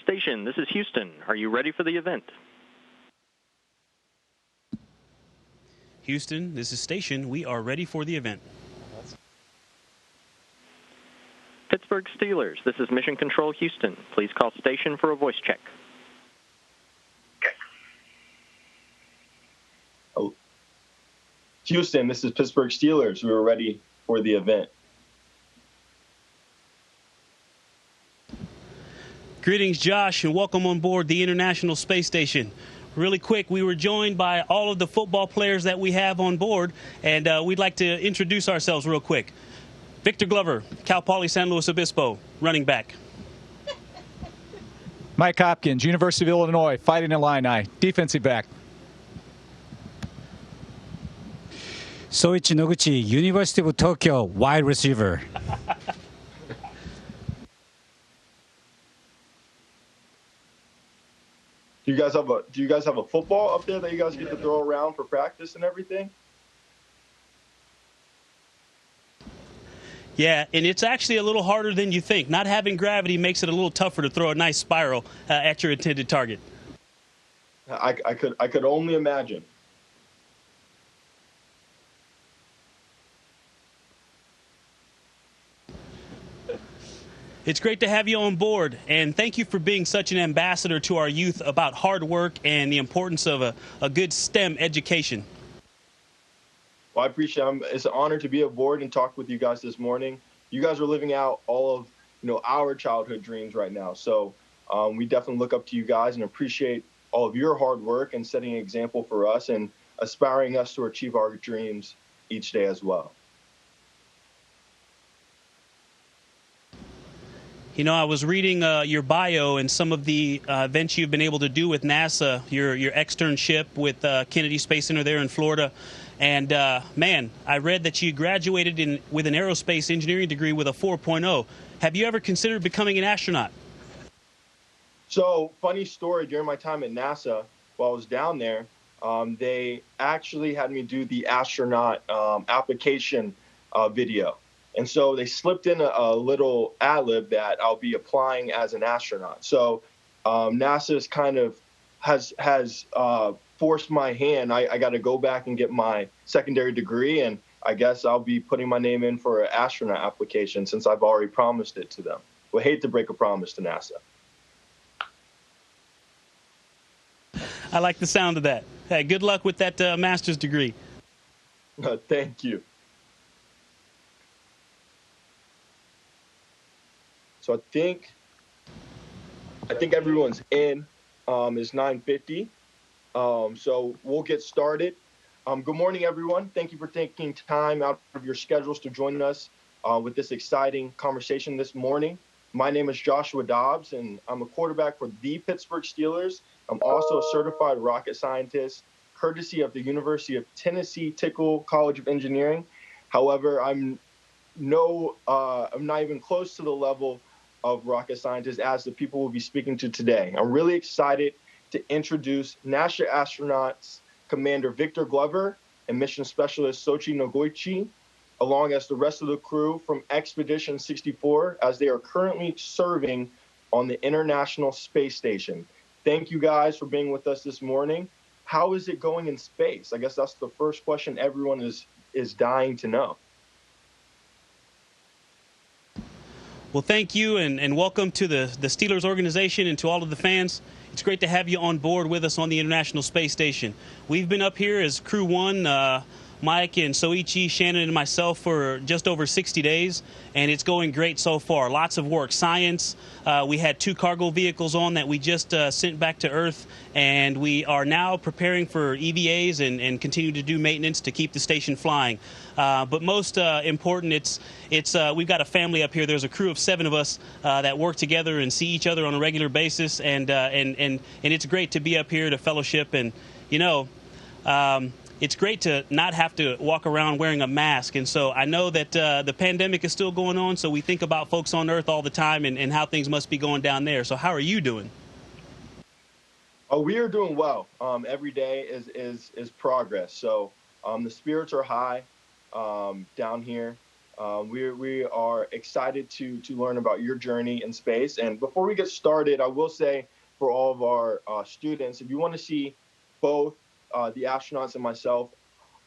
Station, this is Houston. Are you ready for the event? Houston, this is Station. We are ready for the event. Pittsburgh Steelers, this is Mission Control Houston. Please call Station for a voice check. Oh. Houston, this is Pittsburgh Steelers. We are ready for the event. Greetings, Josh, and welcome on board the International Space Station. Really quick, we were joined by all of the football players that we have on board, and we'd like to introduce ourselves real quick. Victor Glover, Cal Poly San Luis Obispo, running back. Mike Hopkins, University of Illinois, Fighting Illini, defensive back. Soichi Noguchi, University of Tokyo, wide receiver. Do you guys have a football up there that you guys get to throw around for practice and everything? Yeah, and it's actually a little harder than you think. Not having gravity makes it a little tougher to throw a nice spiral at your intended target. I could only imagine. It's great to have you on board, and thank you for being such an ambassador to our youth about hard work and the importance of a good STEM education. Well, I appreciate it. It's an honor to be aboard and talk with you guys this morning. You guys are living out all of our childhood dreams right now. So we definitely look up to you guys and appreciate all of your hard work and setting an example for us and aspiring us to achieve our dreams each day as well. You know, I was reading your bio and some of the events you've been able to do with NASA, your externship with Kennedy Space Center there in Florida. And, man, I read that you graduated with an aerospace engineering degree with a 4.0. Have you ever considered becoming an astronaut? So, funny story, during my time at NASA, while I was down there, they actually had me do the astronaut application video. And so they slipped in a little ad-lib that I'll be applying as an astronaut. So NASA's kind of has forced my hand. I got to go back and get my secondary degree, and I guess I'll be putting my name in for an astronaut application since I've already promised it to them. Would hate to break a promise to NASA. I like the sound of that. Hey, good luck with that master's degree. Thank you. So I think everyone's in. It's 9:50. So we'll get started. Good morning, everyone. Thank you for taking time out of your schedules to join us with this exciting conversation this morning. My name is Joshua Dobbs, and I'm a quarterback for the Pittsburgh Steelers. I'm also a certified rocket scientist, courtesy of the University of Tennessee Tickle College of Engineering. However, I'm not even close to the level of rocket scientists as the people we'll be speaking to today. I'm really excited to introduce NASA astronauts Commander Victor Glover and Mission Specialist Soichi Noguchi, along as the rest of the crew from Expedition 64, as they are currently serving on the International Space Station. Thank you guys for being with us this morning. How is it going in space? I guess that's the first question everyone is dying to know. Well, thank you, and welcome to the Steelers organization and to all of the fans. It's great to have you on board with us on the International Space Station. We've been up here as Crew 1, Mike and Soichi, Shannon, and myself for just over 60 days, and it's going great so far. Lots of work. Science. We had 2 cargo vehicles on that we just sent back to Earth, and we are now preparing for EVAs and continue to do maintenance to keep the station flying. But most important, we've got a family up here. There's a crew of 7 of us that work together and see each other on a regular basis, and it's great to be up here to fellowship. And it's great to not have to walk around wearing a mask. And so I know that the pandemic is still going on, so we think about folks on Earth all the time and how things must be going down there. So how are you doing? Oh, we are doing well. Every day is progress. So the spirits are high down here. We are excited to learn about your journey in space. And before we get started, I will say for all of our students, if you want to see both the astronauts and myself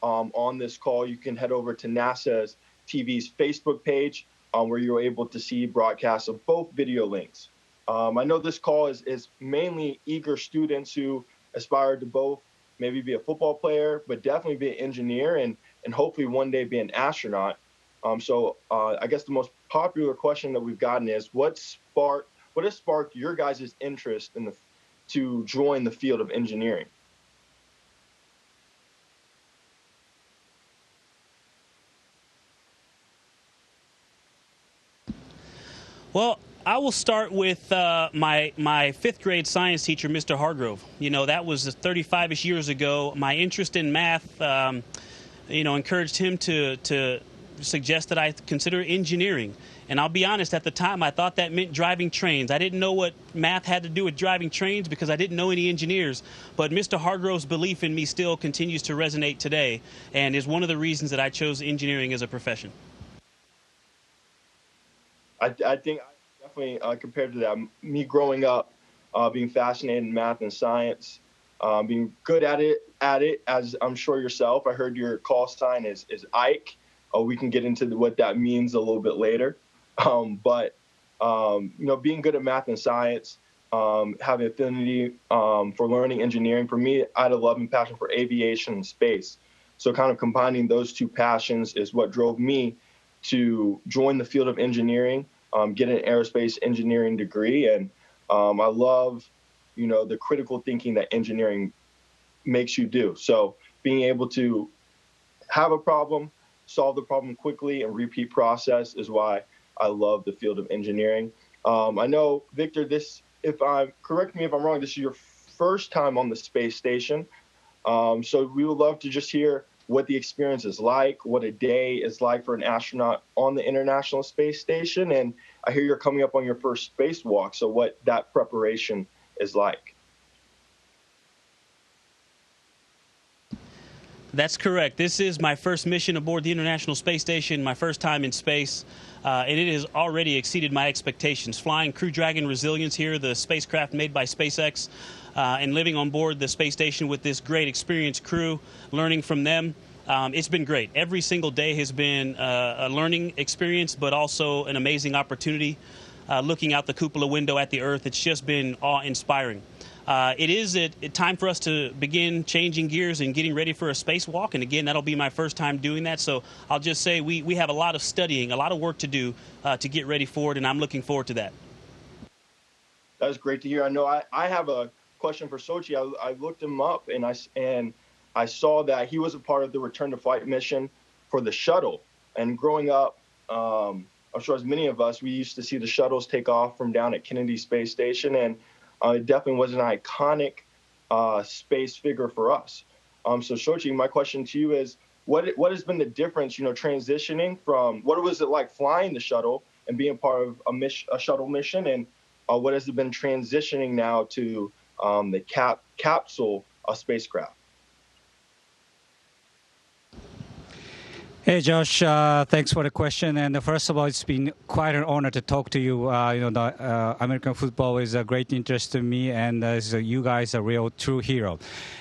on this call, you can head over to NASA's TV's Facebook page where you're able to see broadcasts of both video links. I know this call is mainly eager students who aspire to both maybe be a football player, but definitely be an engineer and hopefully one day be an astronaut. So I guess the most popular question that we've gotten is what has sparked your guys' interest to join the field of engineering? Well, I will start with my fifth grade science teacher, Mr. Hargrove. You know, that was 35-ish years ago. My interest in math, encouraged him to suggest that I consider engineering. And I'll be honest, at the time, I thought that meant driving trains. I didn't know what math had to do with driving trains because I didn't know any engineers. But Mr. Hargrove's belief in me still continues to resonate today and is one of the reasons that I chose engineering as a profession. I think I definitely, compared to that, me growing up, being fascinated in math and science, being good at it, as I'm sure yourself. I heard your call sign is Ike. We can get into what that means a little bit later. But being good at math and science, having affinity for learning engineering, for me, I had a love and passion for aviation and space. So kind of combining those two passions is what drove me to join the field of engineering, get an aerospace engineering degree. And I love, the critical thinking that engineering makes you do. So being able to have a problem, solve the problem quickly, and repeat process is why I love the field of engineering. I know, Victor, correct me if I'm wrong, this is your first time on the space station. So we would love to just hear what the experience is like, what a day is like for an astronaut on the International Space Station. And I hear you're coming up on your first spacewalk, so what that preparation is like. That's correct. This is my first mission aboard the International Space Station, my first time in space, and it has already exceeded my expectations. Flying Crew Dragon Resilience here, the spacecraft made by SpaceX, and living on board the space station with this great experienced crew, learning from them. It's been great. Every single day has been a learning experience, but also an amazing opportunity. Looking out the cupola window at the Earth, it's just been awe-inspiring. It is time for us to begin changing gears and getting ready for a spacewalk. And again, that'll be my first time doing that. So I'll just say we have a lot of studying, a lot of work to do to get ready for it. And I'm looking forward to that. That's great to hear. I know I have a question for Sochi. I looked him up and I saw that he was a part of the return to flight mission for the shuttle. And growing up, I'm sure as many of us, we used to see the shuttles take off from down at Kennedy Space Station. And it definitely was an iconic space figure for us. So Shochi, my question to you is, what has been the difference, transitioning from, what was it like flying the shuttle and being part of a shuttle mission, and what has it been transitioning now to the capsule spacecraft? Hey, Josh. Thanks for the question. And first of all, it's been quite an honor to talk to you. The American football is a great interest to me, and you guys are real true hero.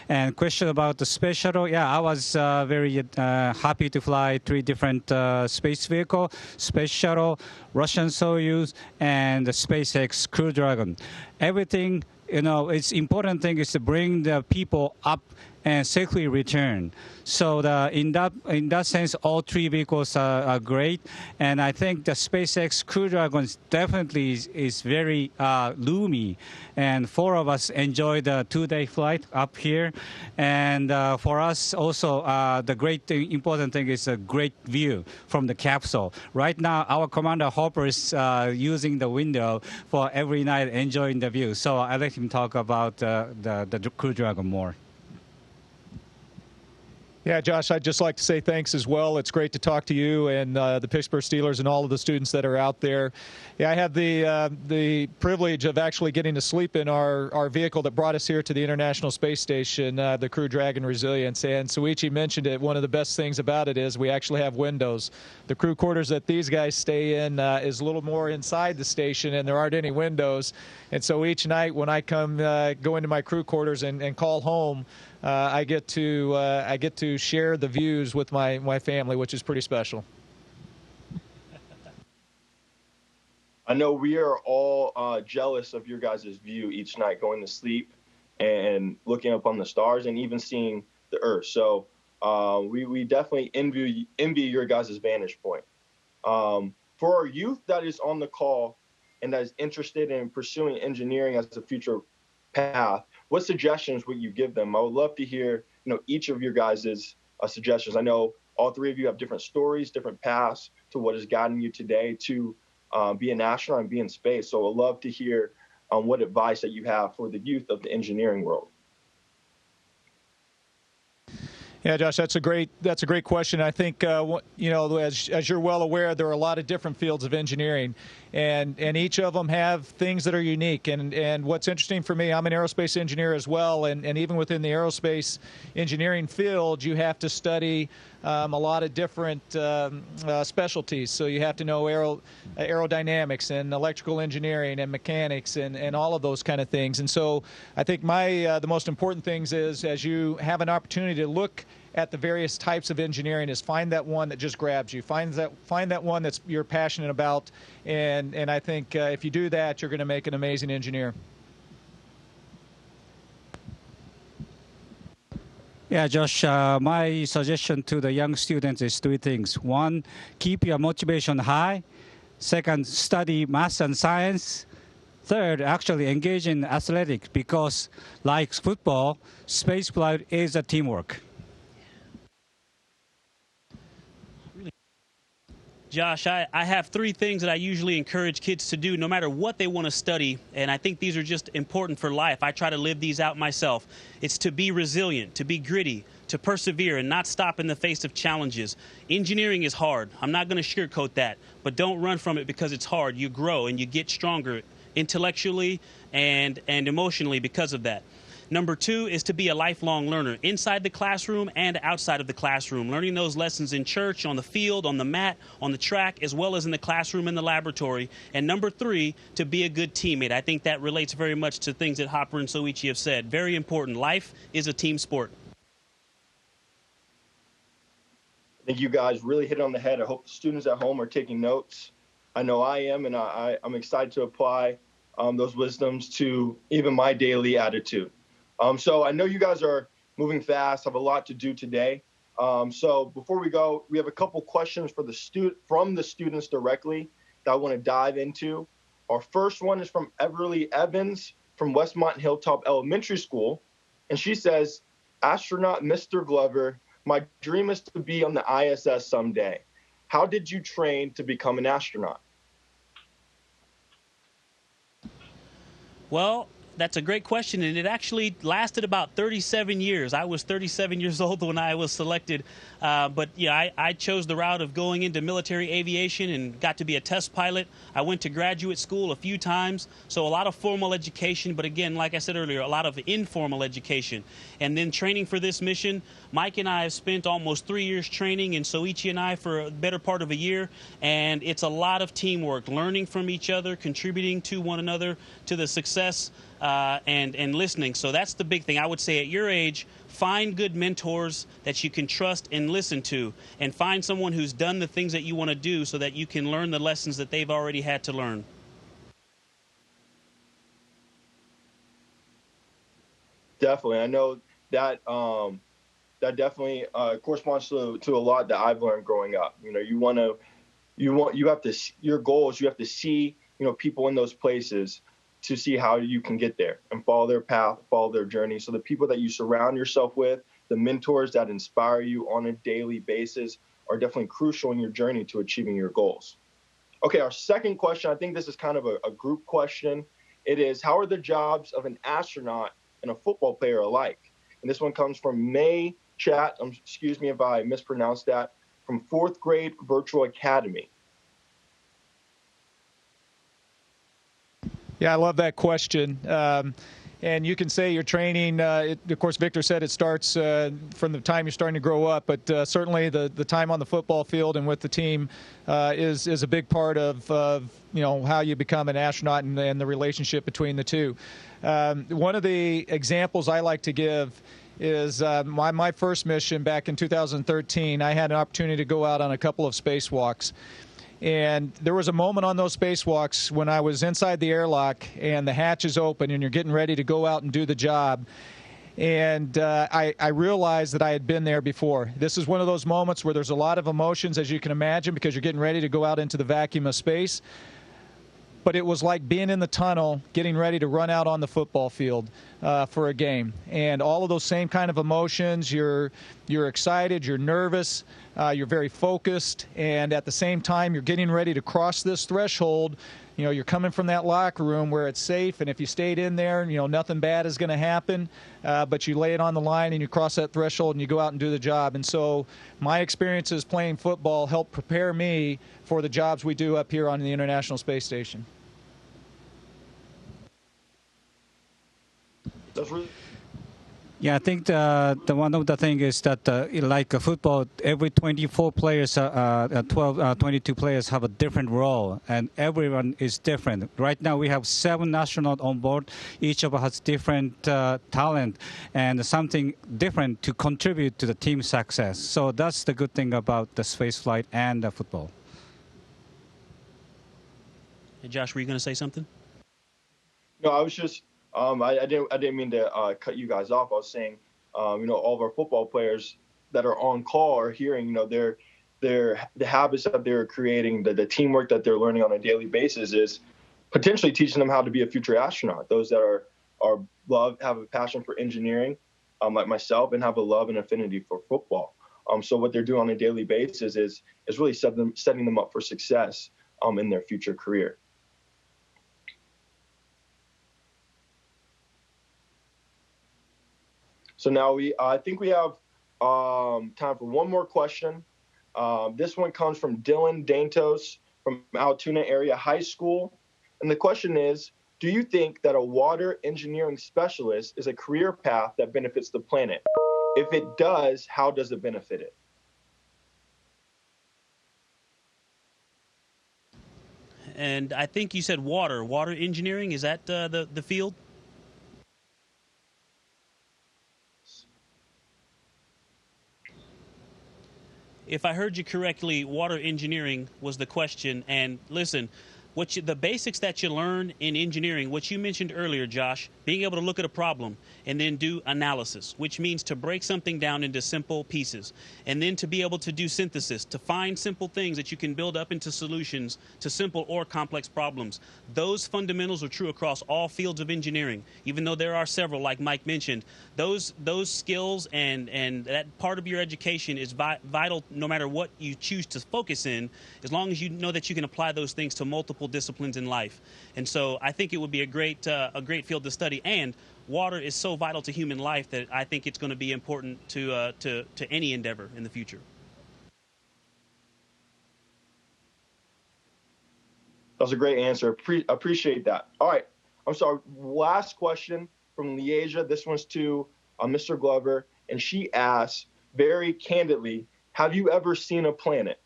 And question about the space shuttle. Yeah, I was very happy to fly 3 different space vehicle, space shuttle, Russian Soyuz, and the SpaceX Crew Dragon. Everything, it's important thing is to bring the people up and safely return. So in that sense, all 3 vehicles are great, and I think the SpaceX Crew Dragon definitely is very roomy, and 4 of us enjoyed the 2-day flight up here, and for us also the important thing is a great view from the capsule. Right now, our Commander Hopper is using the window for every night, enjoying the view. So I let him talk about the Crew Dragon more. Yeah, Josh, I'd just like to say thanks as well. It's great to talk to you and the Pittsburgh Steelers and all of the students that are out there. Yeah, I had the privilege of actually getting to sleep in our vehicle that brought us here to the International Space Station, the Crew Dragon Resilience. And Soichi mentioned it. One of the best things about it is we actually have windows. The crew quarters that these guys stay in is a little more inside the station, and there aren't any windows. And so each night when I go into my crew quarters and call home, I get to share the views with my family, which is pretty special. I know we are all jealous of your guys' view each night, going to sleep and looking up on the stars and even seeing the Earth. So we definitely envy your guys' vantage point. For our youth that is on the call and that is interested in pursuing engineering as a future path, what suggestions would you give them? I would love to hear, each of your guys' suggestions. I know all three of you have different stories, different paths to what is guiding you today to be an astronaut and be in space. So I'd love to hear what advice that you have for the youth of the engineering world. Yeah, Josh, that's a great question. I think as you're well aware, there are a lot of different fields of engineering, and each of them have things that are unique. And what's interesting for me, I'm an aerospace engineer as well, and even within the aerospace engineering field, you have to study a lot of different specialties. So you have to know aerodynamics and electrical engineering and mechanics and all of those kind of things. And so I think the most important things is, as you have an opportunity to look at the various types of engineering, is find that one that just grabs you. Find that one that's you're passionate about, and I think if you do that, you're going to make an amazing engineer. Yeah, Josh, my suggestion to the young students is three things. One, keep your motivation high. Second, study math and science. Third, actually engage in athletics, because like football, spaceflight is a teamwork. Josh, I have three things that I usually encourage kids to do no matter what they want to study, and I think these are just important for life. I try to live these out myself. It's to be resilient, to be gritty, to persevere, and not stop in the face of challenges. Engineering is hard. I'm not going to sugarcoat that, but don't run from it because it's hard. You grow and you get stronger intellectually and emotionally because of that. Number two is to be a lifelong learner inside the classroom and outside of the classroom, learning those lessons in church, on the field, on the mat, on the track, as well as in the classroom and the laboratory. And number three, to be a good teammate. I think that relates very much to things that Hopper and Soichi have said. Very important. Life is a team sport. I think you guys really hit it on the head. I hope the students at home are taking notes. I know I am, and I'm excited to apply those wisdoms to even my daily attitude. So I know you guys are moving fast, have a lot to do today. So before we go, we have a couple questions for from the students directly that I want to dive into. Our first one is from Everly Evans from Westmont Hilltop Elementary School. And she says, "Astronaut Mr. Glover, my dream is to be on the ISS someday. How did you train to become an astronaut?" Well, that's a great question, and it actually lasted about 37 years. I was 37 years old when I was selected, but yeah, I chose the route of going into military aviation and got to be a test pilot. I went to graduate school a few times, so a lot of formal education, but again, like I said earlier, a lot of informal education. And then training for this mission, Mike and I have spent almost 3 years training, and Soichi and I for a better part of a year, and it's a lot of teamwork, learning from each other, contributing to one another, to the success and listening. So that's the big thing. I would say at your age, find good mentors that you can trust and listen to, and find someone who's done the things that you want to do so that you can learn the lessons that they've already had to learn. Definitely. I know that that definitely corresponds to a lot that I've learned growing up. You have to, your goals, you have to see, people in those places to see how you can get there and follow their path, follow their journey. So the people that you surround yourself with, the mentors that inspire you on a daily basis, are definitely crucial in your journey to achieving your goals. Okay, our second question, I think this is kind of a group question. It is, how are the jobs of an astronaut and a football player alike? And this one comes from May Chat, excuse me if I mispronounced that, from 4th grade Virtual Academy. Yeah, I love that question. And you can say your training, of course, Victor said it starts from the time you're starting to grow up, but certainly the time on the football field and with the team is a big part of how you become an astronaut and the relationship between the two. One of the examples I like to give is my first mission back in 2013. I had an opportunity to go out on a couple of spacewalks. And there was a moment on those spacewalks when I was inside the airlock and the hatch is open and you're getting ready to go out and do the job. And I realized that I had been there before. This is one of those moments where there's a lot of emotions, as you can imagine, because you're getting ready to go out into the vacuum of space. But it was like being in the tunnel, getting ready to run out on the football field for a game. And all of those same kind of emotions, you're excited, you're nervous, you're very focused, and at the same time, you're getting ready to cross this threshold. You're coming from that locker room where it's safe, and if you stayed in there, nothing bad is going to happen. But you lay it on the line and you cross that threshold and you go out and do the job. And so my experiences playing football helped prepare me for the jobs we do up here on the International Space Station. Yeah, I think the one of the thing is that like football, every 24 players, 22 players have a different role, and everyone is different. Right now we have 7 astronauts on board. Each of us has different talent and something different to contribute to the team success. So that's the good thing about the space flight and the football. Hey, Josh, were you going to say something? No, I was just. I didn't mean to cut you guys off. I was saying, all of our football players that are on call are hearing, the habits that they're creating, the teamwork that they're learning on a daily basis is potentially teaching them how to be a future astronaut. Those that have a passion for engineering, like myself, and have a love and affinity for football. So what they're doing on a daily basis is really setting them up for success in their future career. So now I think we have time for one more question. This one comes from Dylan Dantos from Altoona Area High School. And the question is, do you think that a water engineering specialist is a career path that benefits the planet? If it does, how does it benefit it? And I think you said water engineering. Is that the field? If I heard you correctly, water engineering was the question. And listen, the basics that you learn in engineering, what you mentioned earlier, Josh, being able to look at a problem and then do analysis, which means to break something down into simple pieces, and then to be able to do synthesis, to find simple things that you can build up into solutions to simple or complex problems. Those fundamentals are true across all fields of engineering, even though there are several, like Mike mentioned. Those skills and that part of your education is vital no matter what you choose to focus in, as long as you know that you can apply those things to multiple disciplines in life. And so I think it would be a great field to study. And water is so vital to human life that I think it's going to be important to any endeavor in the future. That was a great answer. Appreciate that. All right. I'm sorry. Last question from Liasia. This one's to Mr. Glover. And she asks very candidly, have you ever seen a planet?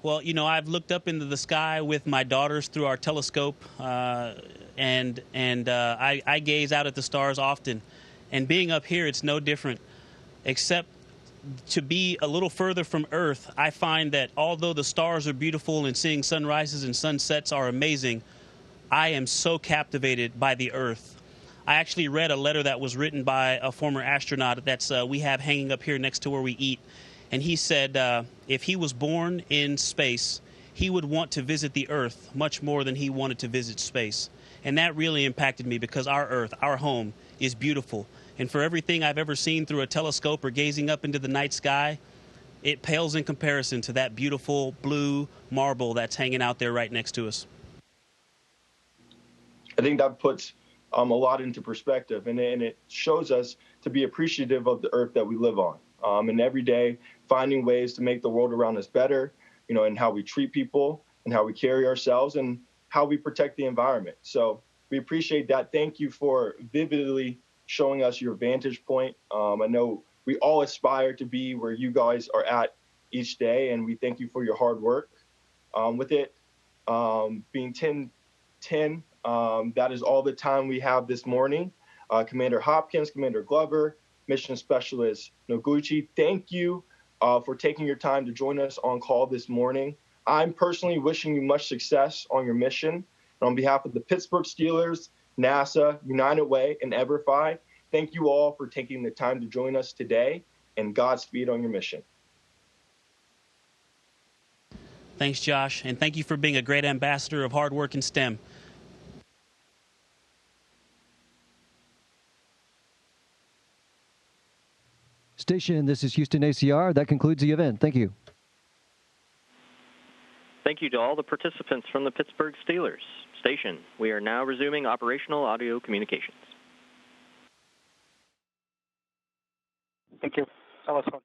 Well, I've looked up into the sky with my daughters through our telescope, and I gaze out at the stars often. And being up here, it's no different, except to be a little further from Earth. I find that although the stars are beautiful and seeing sunrises and sunsets are amazing, I am so captivated by the Earth. I actually read a letter that was written by a former astronaut that's we have hanging up here next to where we eat. And he said if he was born in space, he would want to visit the Earth much more than he wanted to visit space. And that really impacted me because our Earth, our home, is beautiful. And for everything I've ever seen through a telescope or gazing up into the night sky, it pales in comparison to that beautiful blue marble that's hanging out there right next to us. I think that puts a lot into perspective, and it shows us to be appreciative of the earth that we live on, and every day finding ways to make the world around us better, and how we treat people and how we carry ourselves and how we protect the environment. So we appreciate that. Thank you for vividly showing us your vantage point. I know we all aspire to be where you guys are at each day, and we thank you for your hard work. With it being 10:10, that is all the time we have this morning. Commander Hopkins, Commander Glover, Mission Specialist Noguchi, thank you for taking your time to join us on call this morning. I'm personally wishing you much success on your mission. And on behalf of the Pittsburgh Steelers, NASA, United Way, and EverFi, thank you all for taking the time to join us today, and Godspeed on your mission. Thanks, Josh, and thank you for being a great ambassador of hard work in STEM. Station, this is Houston ACR. That concludes the event. Thank you. Thank you to all the participants from the Pittsburgh Steelers. Station, we are now resuming operational audio communications. Thank you. That was fun.